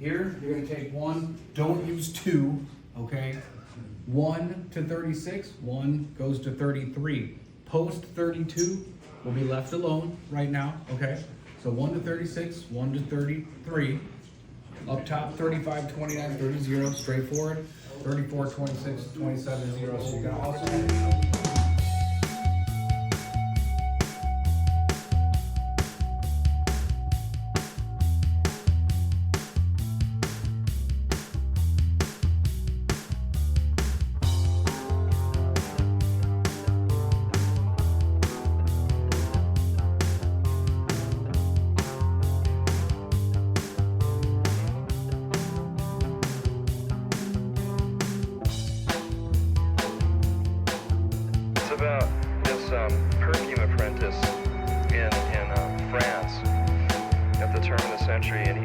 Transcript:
Here, you're gonna take 1, don't use 2, okay? 1 to 36, 1 goes to 33. Post 32 will be left alone right now, okay? So 1 to 36, 1 to 33. Up top, 35, 29, 30, 0, straightforward. 34, 26, 27, 0. So you can also about this perfume apprentice in France at the turn of the century, and